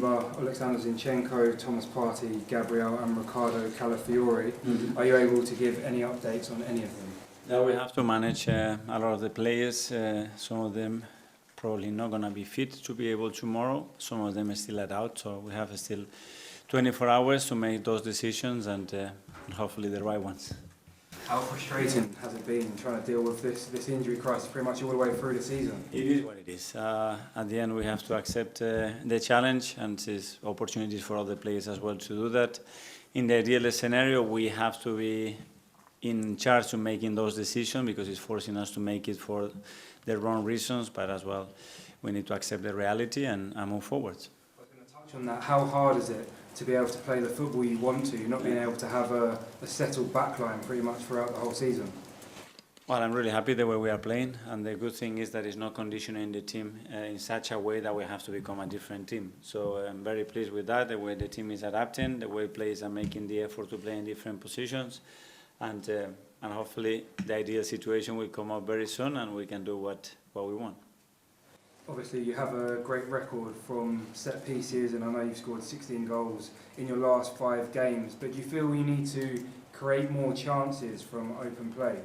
Timber, Alexander Zinchenko, Thomas Partey, Gabriel and Ricardo Calafiori. Are you able to give any updates on any of them? Yeah, we have to manage a lot of the players. Some of them probably not going to be fit to be able tomorrow. Some of them are still out, so we have still 24 hours to make those decisions and hopefully the right ones. How frustrating has it been trying to deal with this injury crisis pretty much all the way through the season? It is what it is. At the end, we have to accept the challenge, and there's opportunities for other players as well to do that. In the ideal scenario, we have to be in charge of making those decisions because it's forcing us to make it for the wrong reasons, but as well, we need to accept the reality and move forward. I was going to touch on that. How hard is it to be able to play the football you want to, not being able to have a settled backline pretty much throughout the whole season? Well, I'm really happy the way we are playing, and the good thing is that it's not conditioning the team in such a way that we have to become a different team. So I'm very pleased with that, the way the team is adapting, the way players are making the effort to play in different positions, and hopefully the ideal situation will come up very soon and we can do what we want. Obviously, you have a great record from set pieces, and I know you've scored 16 goals in your last 5 games, but do you feel you need to create more chances from open play?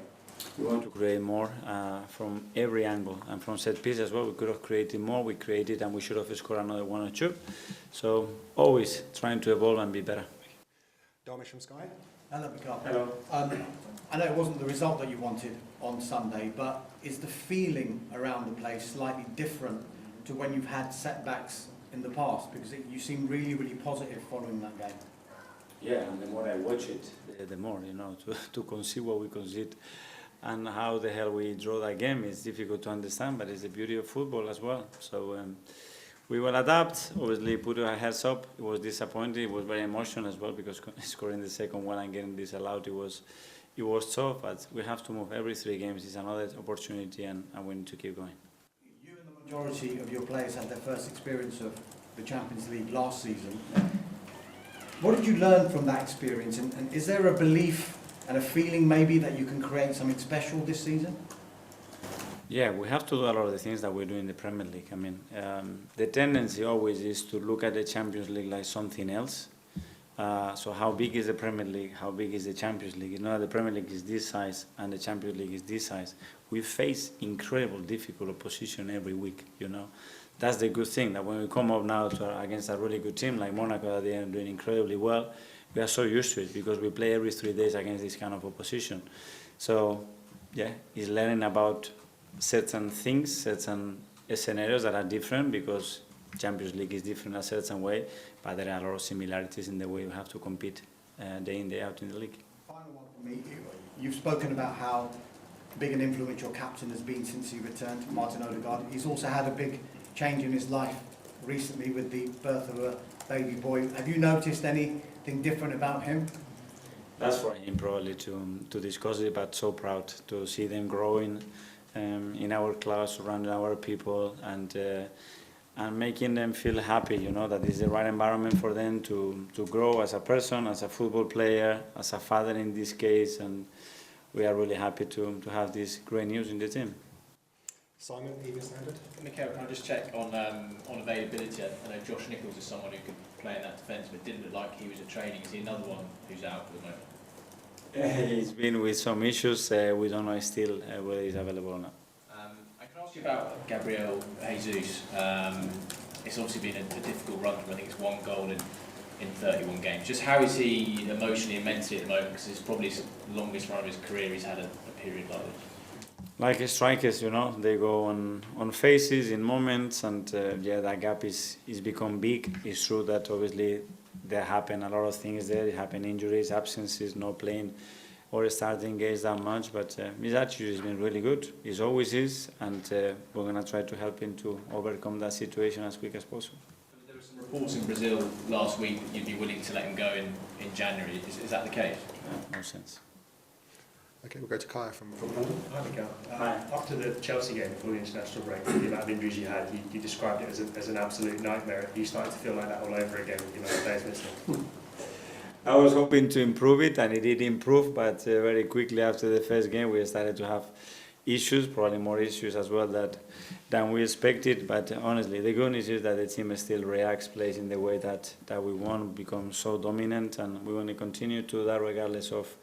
We want to create more from every angle, and from set piece as well. We could have created more, we created, and we should have scored another 1 or 2. So always trying to evolve and be better. Darmish from Sky. Hello, Mikel. Hello. I know it wasn't the result that you wanted on Sunday, but is the feeling around the place slightly different to when you've had setbacks in the past? Because you seem really, really positive following that game. Yeah, and the more I watch it, the more, to concede what we concede and how the hell we draw that game is difficult to understand, but it's the beauty of football as well. So we will adapt, obviously put our heads up. It was disappointing, it was very emotional as well because scoring the second one and getting disallowed, it was tough, but we have to move every 3 games. It's another opportunity and we need to keep going. You and the majority of your players had their first experience of the Champions League last season. What did you learn from that experience, and is there a belief and a feeling maybe that you can create something special this season? Yeah, we have to do a lot of the things that we do in the Premier League. I mean, the tendency always is to look at the Champions League like something else. So how big is the Premier League? How big is the Champions League? You know, the Premier League is this size and the Champions League is this size. We face incredible, difficult opposition every week, That's the good thing, that when we come up now against a really good team like Monaco, that they are doing incredibly well, we are so used to it because we play every 3 days against this kind of opposition. So, yeah, it's learning about certain things, certain scenarios that are different because Champions League is different in a certain way, but there are a lot of similarities in the way we have to compete day in, day out in the league. Final one for me. You've spoken about how big an influence your captain has been since he returned, Martin Odegaard. He's also had a big change in his life recently with the birth of a baby boy. Have you noticed anything different about him? That's for him probably to discuss it, but so proud to see them growing in our class, around our people, and making them feel happy, that is the right environment for them to grow as a person, as a football player, as a father in this case, and we are really happy to have this great news in the team. Simon, Evening Standard. Mikel, can I just check on availability? I know Josh Nichols is someone who could play in that defence, but it didn't look like he was at training. Is he another one who's out at the moment? He's been with some issues. We don't know still whether he's available or not. I can ask you about Gabriel Jesus. It's obviously been a difficult run for him. I think it's 1 goal in 31 games. Just how is he emotionally and mentally at the moment? Because it's probably the longest run of his career he's had a period like this. Like strikers, they go on phases, in moments, and that gap is become big. It's true that obviously there happen a lot of things there. There happen injuries, absences, no playing or starting games that much, but his attitude has been really good. It always is, and we're going to try to help him to overcome that situation as quick as possible. There were some reports in Brazil last week that you'd be willing to let him go in January. Is that the case? No sense. Okay, we'll go to Kaya from London. Hi, Mikel. After the Chelsea game, before the international break, the amount of injuries you had, you described it as an absolute nightmare. You started to feel like that all over again with the amount of players missing. I was hoping to improve it, and it did improve, but very quickly after the first game we started to have issues, probably more issues as well than we expected. But honestly, the good news is that the team still reacts, plays in the way that we want, become so dominant, and we want to continue to do that regardless of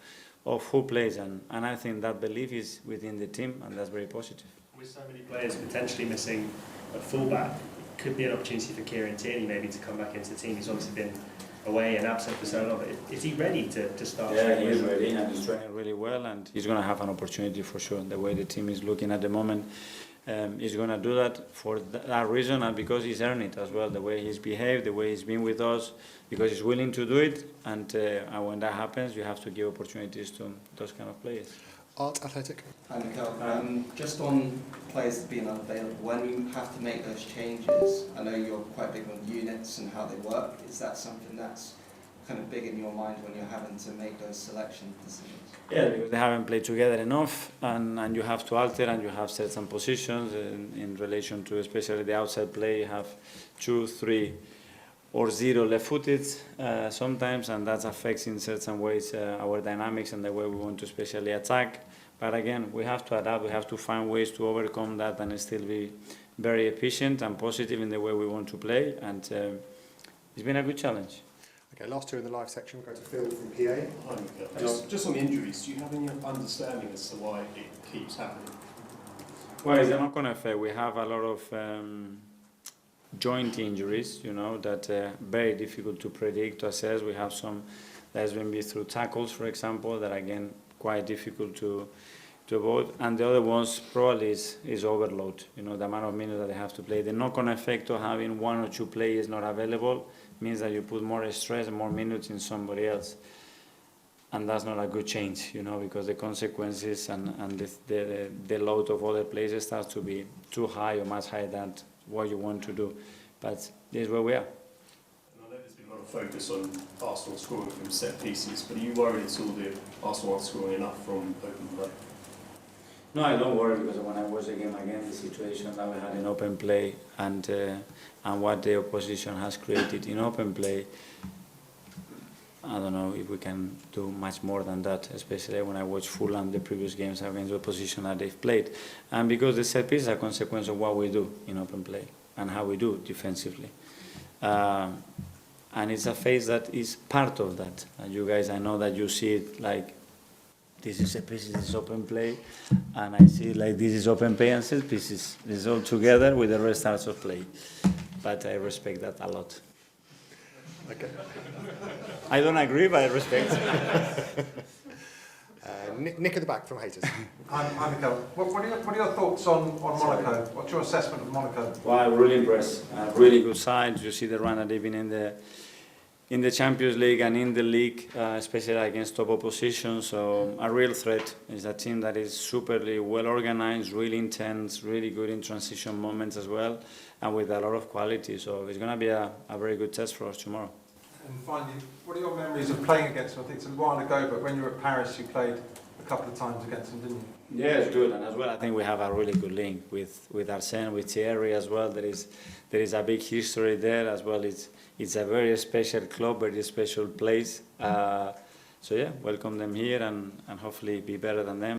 who plays. And I think that belief is within the team, and that's very positive. With so many players potentially missing a fullback, it could be an opportunity for Kieran Tierney maybe to come back into the team. He's obviously been away and absent for so long. But is he ready to start? Yeah, he is ready, and he's training really well, and he's going to have an opportunity for sure. The way the team is looking at the moment, he's going to do that for that reason, and because he's earned it as well. The way he's behaved, the way he's been with us, because he's willing to do it, and when that happens, you have to give opportunities to those kind of players. Art Athletic. Hi, Mikel. Just on players being unavailable, when you have to make those changes, I know you're quite big on units and how they work. Is that something that's kind of big in your mind when you're having to make those selection decisions? Yeah, because they haven't played together enough, and you have to alter, and you have certain positions in relation to especially the outside play. You have 2, 3, or 0 left-footed sometimes, and that affects in certain ways our dynamics and the way we want to especially attack. But again, we have to adapt, we have to find ways to overcome that and still be very efficient and positive in the way we want to play, and it's been a good challenge. Okay, last two in the live section. We'll go to Phil from PA. Hi, Mikel. Just on the injuries, do you have any understanding as to why it keeps happening? Well, it's a knock-on effect. We have a lot of joint injuries, you know, that very difficult to predict, to assess. We have some that has been through tackles, for example, that again quite difficult to avoid. And the other ones probably is overload, you know, the amount of minutes that they have to play. The knock-on effect of having 1 or 2 players not available means that you put more stress and more minutes in somebody else. And that's not a good change, you know, because the consequences and the load of other players starts to be too high or much higher than what you want to do. But this is where we are. And I know there's been a lot of focus on Arsenal scoring from set pieces, but are you worried at all that Arsenal aren't scoring enough from open play? No, I don't worry, because when I watch the game again, the situation that we had in open play and what the opposition has created in open play, I don't know if we can do much more than that, especially when I watch Fulham, the previous games against the opposition that they've played. And because the set piece is a consequence of what we do in open play and how we do defensively. And it's a phase that is part of that. And you guys, I know that you see it like, this is set piece, this is open play, and I see it like this is open play and set pieces. This is all together with the rest starts of play. But I respect that a lot. Okay. I don't agree, but I respect. Nick at the back from Haters. Hi, Mikel. What are your thoughts on Monaco? What's your assessment of Monaco? Well, I'm really impressed. Really good side. You see the run that they've been in the Champions League and in the league, especially against top opposition. So a real threat. Is a team that is superly well organized, really intense, really good in transition moments as well, and with a lot of quality. So it's going to be a very good test for us tomorrow. And finally, what are your memories of playing against them? I think it's a while ago, but when you were at Paris, you played a couple of times against them, didn't you? Yeah, it's good, and as well, I think we have a really good link with Arsene, with Thierry as well. There is a big history there as well. It's a very special club, very special place. So yeah, welcome them here and hopefully be better than them.